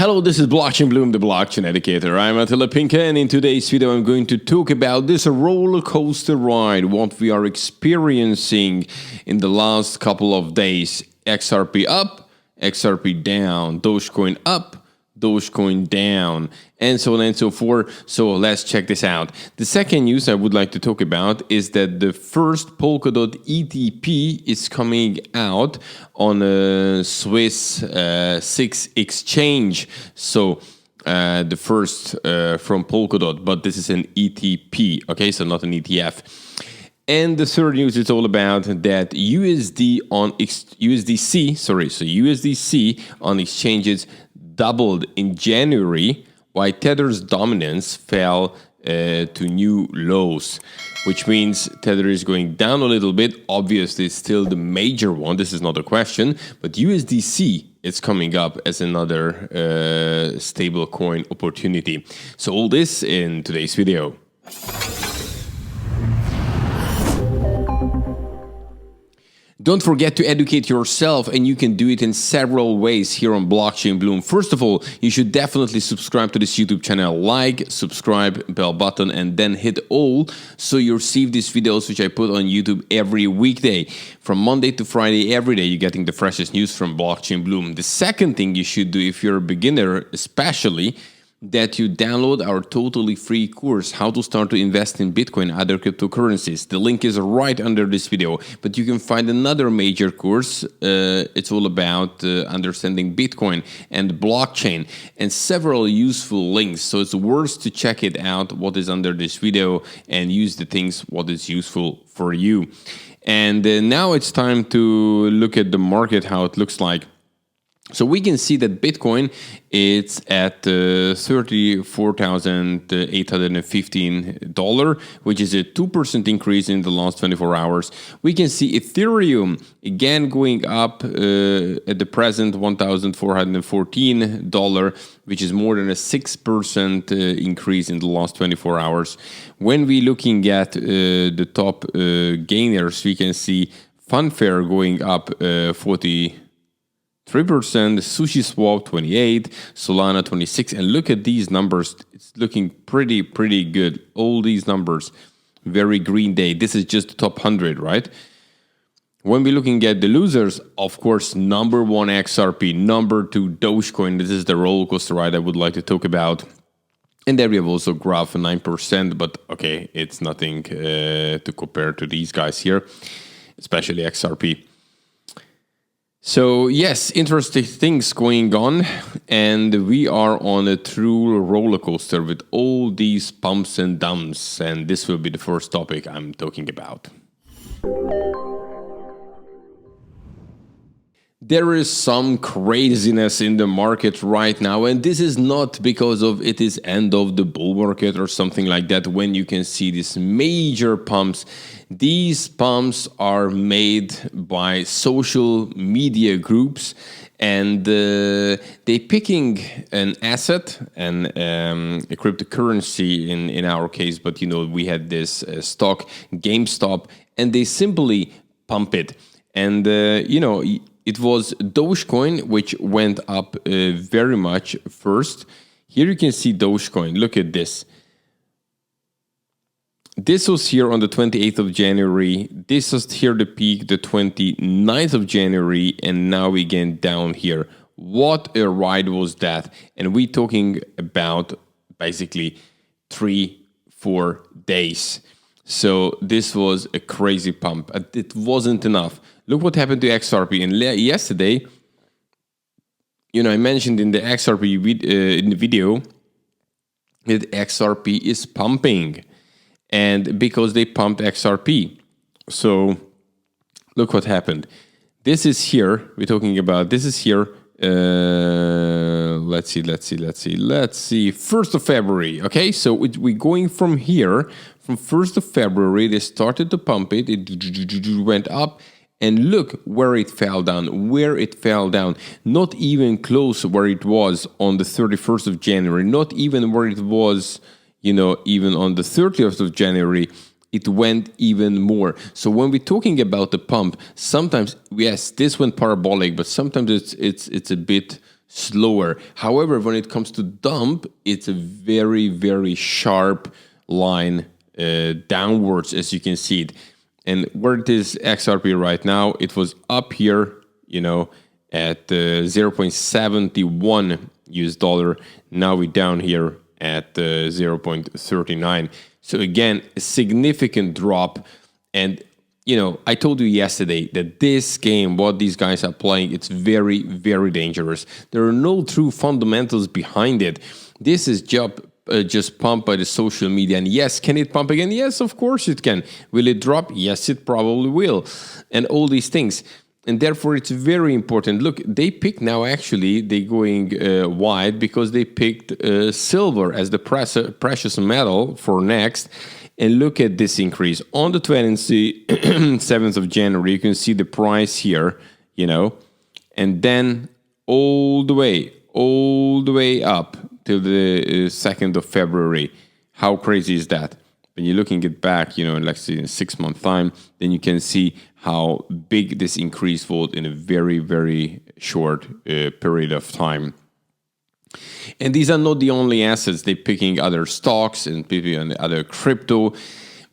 Hello, this is Blockchain Bloom, the blockchain educator. I'm Attila Pinka, and in today's video I'm going to talk about this roller coaster ride, what we are experiencing in the last couple of days. XRP up, XRP down, Dogecoin up, Dogecoin down, and so on and so forth. So let's check this out. The second news I would like to talk about is that the first Polkadot ETP is coming out on a Swiss 6 exchange. So the first from Polkadot, but this is an ETP, okay, so not an ETF. And the third news is all about that USDC on exchanges doubled in January, while Tether's dominance fell to new lows, which means Tether is going down a little bit. Obviously, it's still the major one. This is not a question, but USDC is coming up as another stable coin opportunity. So all this in today's video. Don't forget to educate yourself, and you can do it in several ways here on Blockchain Bloom. First of all, you should definitely subscribe to this YouTube channel. Like, subscribe, bell button, and then hit all so you receive these videos which I put on YouTube every weekday. From Monday to Friday, every day, you're getting the freshest news from Blockchain Bloom. The second thing you should do if you're a beginner, especially, that you download our totally free course, How to Start to Invest in Bitcoin and Other Cryptocurrencies. The link is right under this video, but you can find another major course. It's all about understanding Bitcoin and blockchain and several useful links. So it's worth to check it out, what is under this video, and use the things what is useful for you. And now it's time to look at the market, how it looks like. So we can see that Bitcoin, it's at $34,815, which is a 2% increase in the last 24 hours. We can see Ethereum again going up at the present $1,414, which is more than a 6% increase in the last 24 hours. When we're looking at the top gainers, we can see Funfair going up 43%, Sushi Swap 28, Solana 26, and look at these numbers. It's looking pretty good. All these numbers, very green day. This is just the top 100, right? When we're looking at the losers, of course, number 1 XRP, number 2 Dogecoin. This is the roller coaster ride I would like to talk about. And there we have also graph 9%, but okay, it's nothing to compare to these guys here, especially XRP. So yes, interesting things going on, and we are on a true roller coaster with all these pumps and dumps, and this will be the first topic I'm talking about. There is some craziness in the market right now, and this is not because of it is end of the bull market or something like that. When you can see these major pumps, these pumps are made by social media groups, and they picking an asset and a cryptocurrency in our case, but you know, we had this stock GameStop, and they simply pump it, and you know, it was Dogecoin which went up very much first. Here you can see Dogecoin. Look at this. This was here on the 28th of January. This was here the peak, the 29th of January, and now we get down here. What a ride was that? And we're talking about basically 3-4 days. So this was a crazy pump. It wasn't enough. Look what happened to XRP. And yesterday, you know, I mentioned in the XRP in the video that XRP is pumping, and because they pumped XRP. So look what happened. This is here. We're talking about this is here. Let's see. 1st of February. Okay, so we're going from here. From 1st of February, they started to pump it. It went up. And look where it fell down, not even close where it was on the 31st of January, not even where it was, you know, even on the 30th of January. it went even more. So when we're talking about the pump, sometimes, yes, this went parabolic, but sometimes it's a bit slower. However, when it comes to dump, it's a very, very sharp line downwards, as you can see it. And where it is XRP right now, it was up here, at 0.71 US dollar. Now we're down here at 0.39. So again, a significant drop. And I told you yesterday that this game, what these guys are playing, it's very, very dangerous. There are no true fundamentals behind it. This is just pumped by the social media. And yes, can it pump again? Yes, of course it can. Will it drop? Yes, it probably will. And all these things. And therefore, it's very important. Look, they picked now, actually, they're going wide because they picked silver as the precious metal for next. And look at this increase. On the 27th of January, you can see the price here, and then all the way up till the 2nd of February. How crazy is that? When you're looking at back, in like in a 6-month time, then you can see how big this increase was in a very, very short period of time. And these are not the only assets. They're picking other stocks and picking other crypto.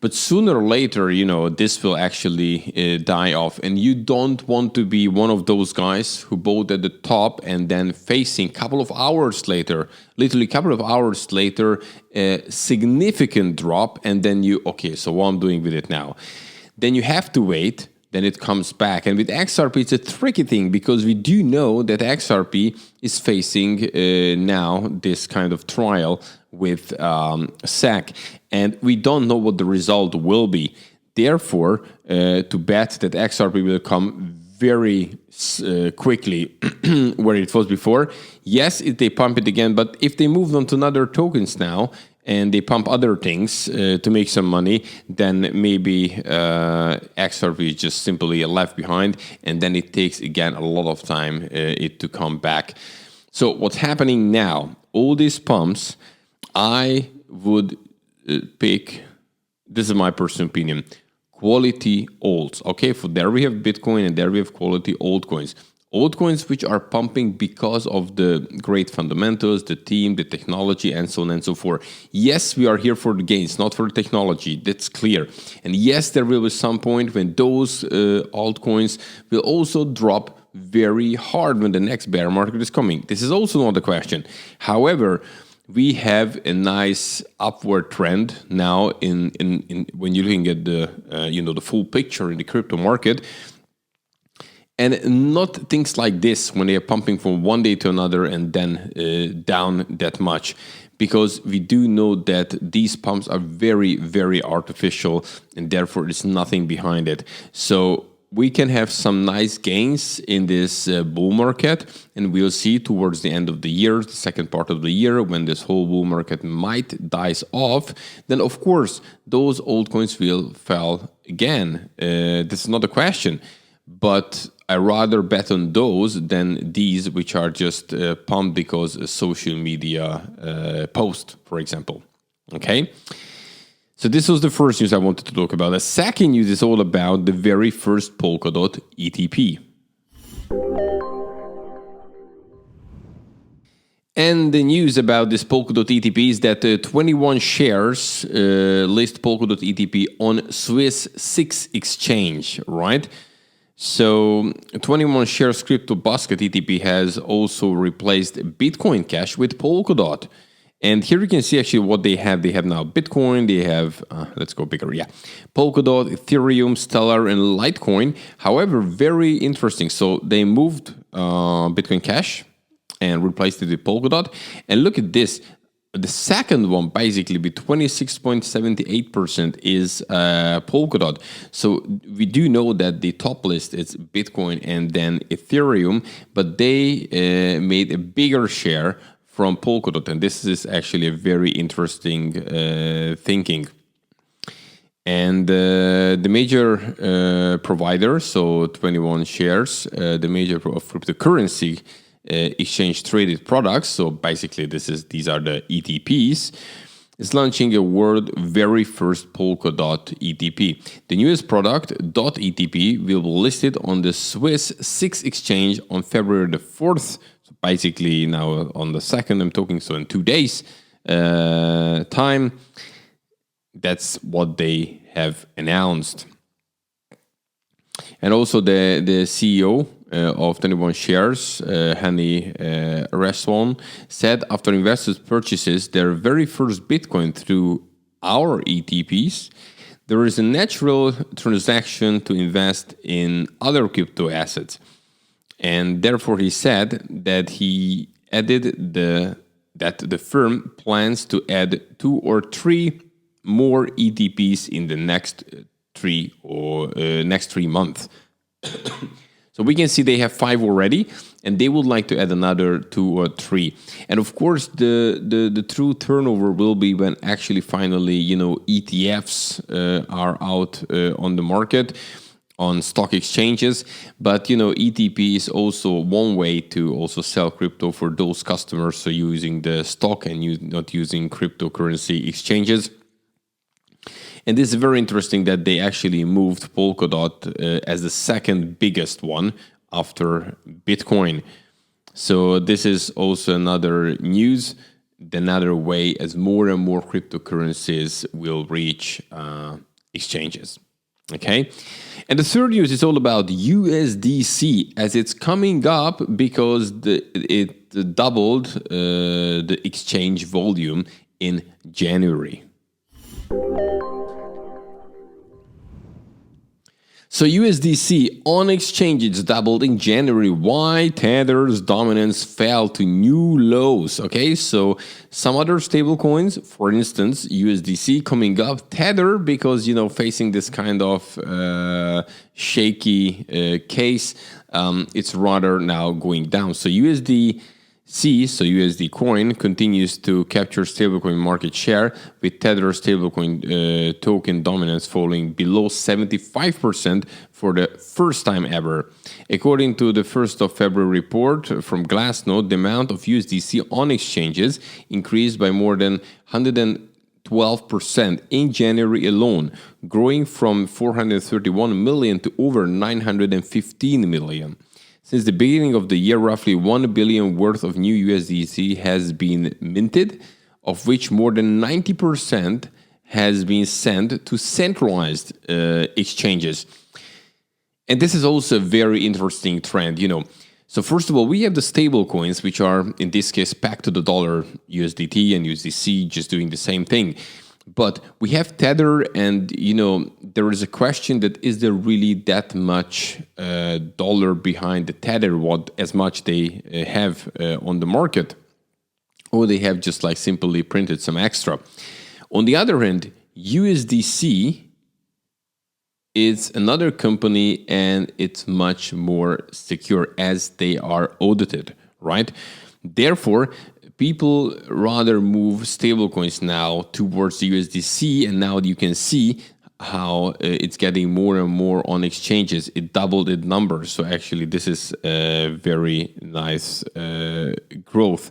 But sooner or later, this will actually die off. And you don't want to be one of those guys who bought at the top and then facing a couple of hours later, literally a couple of hours later, a significant drop. And then so what I'm doing with it now? Then you have to wait. Then it comes back. And with XRP, it's a tricky thing because we do know that XRP is facing now this kind of trial with SEC. And we don't know what the result will be. Therefore, to bet that XRP will come very quickly where it was before, yes, if they pump it again, but if they moved on to another tokens now, and they pump other things to make some money, then maybe XRP is just simply left behind, and then it takes, again, a lot of time it to come back. So what's happening now, all these pumps, I would pick, this is my personal opinion, quality alts. Okay, for there we have Bitcoin, and there we have quality altcoins. Altcoins which are pumping because of the great fundamentals, the team, the technology, and so on and so forth. Yes, we are here for the gains, not for the technology. That's clear. And yes, there will be some point when those altcoins will also drop very hard when the next bear market is coming. This is also not a question. However, we have a nice upward trend now in when you're looking at the the full picture in the crypto market. And not things like this when they are pumping from one day to another and then down that much. Because we do know that these pumps are very, very artificial and therefore there's nothing behind it. So we can have some nice gains in this bull market, and we'll see towards the end of the year, the second part of the year, when this whole bull market might dies off, then of course those altcoins will fall again. This is not a question. But I rather bet on those than these, which are just pumped because a social media post, for example. Okay? So this was the first news I wanted to talk about. The second news is all about the very first Polkadot ETP. And the news about this Polkadot ETP is that 21 shares list Polkadot ETP on Swiss 6 exchange, right? So 21 shares crypto basket ETP has also replaced Bitcoin Cash with Polkadot. And here you can see actually what they have. They have now Bitcoin, they have, let's go bigger, Polkadot, Ethereum, Stellar, and Litecoin. However, very interesting. So they moved Bitcoin Cash and replaced it with Polkadot. And look at this. The second one, basically, with 26.78% is Polkadot. So we do know that the top list is Bitcoin and then Ethereum, but they made a bigger share from Polkadot. And this is actually a very interesting thinking. And the major provider, so 21 shares, the major of cryptocurrency exchange traded products. So basically, these are the ETPs. is launching a world very first Polkadot ETP. The newest product, .ETP, will be listed on the Swiss SIX exchange on February the 4th. So basically now on the 2nd, I'm talking, so in 2 days time. That's what they have announced. And also the CEO of 21 Shares, Hani Reswan, said after investors purchases their very first Bitcoin through our ETPs, there is a natural transaction to invest in other crypto assets. And therefore he said that he added that the firm plans to add 2 or 3 more ETPs in the next 3 months. So we can see they have 5 already, and they would like to add another 2 or 3. And of course, the true turnover will be when actually finally, ETFs are out on the market, on stock exchanges. But, ETP is also one way to also sell crypto for those customers so using the stock and not using cryptocurrency exchanges. And this is very interesting that they actually moved Polkadot as the second biggest one after Bitcoin. So this is also another news, another way as more and more cryptocurrencies will reach exchanges. Okay. And the third news is all about USDC, as it's coming up because it doubled the exchange volume in January. So USDC on exchanges doubled in January. Why? Tether's dominance fell to new lows. Okay, so some other stablecoins, for instance, USDC coming up. Tether, because, facing this kind of shaky case, it's rather now going down. So USD coin, continues to capture stablecoin market share, with Tether stablecoin token dominance falling below 75% for the first time ever. According to the 1st of February report from Glassnode, the amount of USDC on exchanges increased by more than 112% in January alone, growing from 431 million to over 915 million. Since the beginning of the year, roughly 1 billion worth of new USDC has been minted, of which more than 90% has been sent to centralized exchanges. And this is also a very interesting trend, So first of all, we have the stable coins, which are, in this case, pegged to the dollar, USDT and USDC, just doing the same thing. But we have Tether, and there is a question that is there really that much dollar behind the Tether, as much they have on the market, or they have just like simply printed some extra. On the other hand, USDC is another company, and it's much more secure as they are audited, right? Therefore, people rather move stablecoins now towards the USDC, and now you can see how it's getting more and more on exchanges. It doubled its numbers, so actually this is a very nice growth.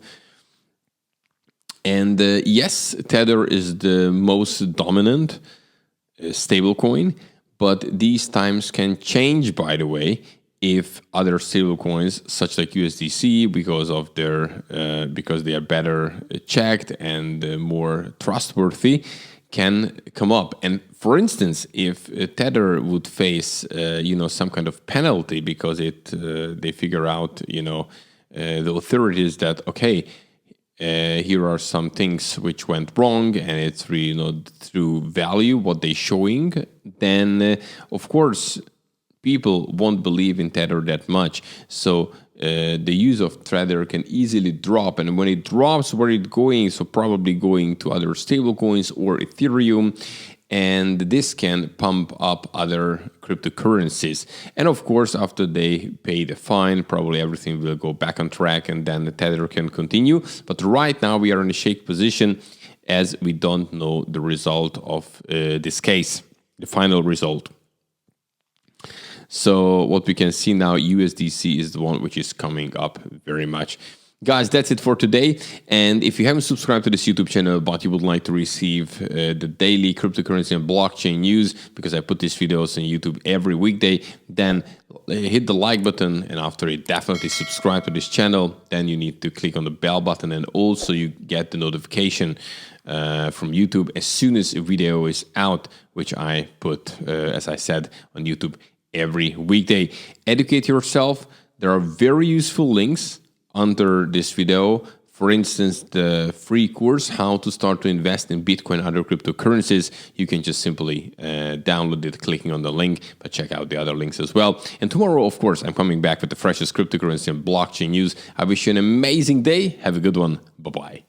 And yes, Tether is the most dominant stablecoin, but these times can change, by the way, if other stablecoins, such like USDC, because they are better checked and more trustworthy, can come up. And for instance, if Tether would face, some kind of penalty because they figure out, the authorities that here are some things which went wrong, and it's really not through value what they're showing, then of course people won't believe in Tether that much. So the use of Tether can easily drop. And when it drops, where it's going? So probably going to other stablecoins or Ethereum. And this can pump up other cryptocurrencies. And of course, after they pay the fine, probably everything will go back on track, and then the Tether can continue. But right now we are in a shake position, as we don't know the result of this case, the final result. So what we can see now, USDC is the one which is coming up very much. Guys, that's it for today. And if you haven't subscribed to this YouTube channel, but you would like to receive the daily cryptocurrency and blockchain news, because I put these videos on YouTube every weekday, then hit the like button. And after you definitely subscribe to this channel, then you need to click on the bell button, and also you get the notification from YouTube as soon as a video is out, which I put, as I said, on YouTube every weekday. Educate yourself. There are very useful links under this video. For instance, the free course, how to start to invest in Bitcoin and other cryptocurrencies. You can just simply download it clicking on the link, but check out the other links as well. And tomorrow, of course, I'm coming back with the freshest cryptocurrency and blockchain news. I wish you an amazing day. Have a good one. Bye-bye.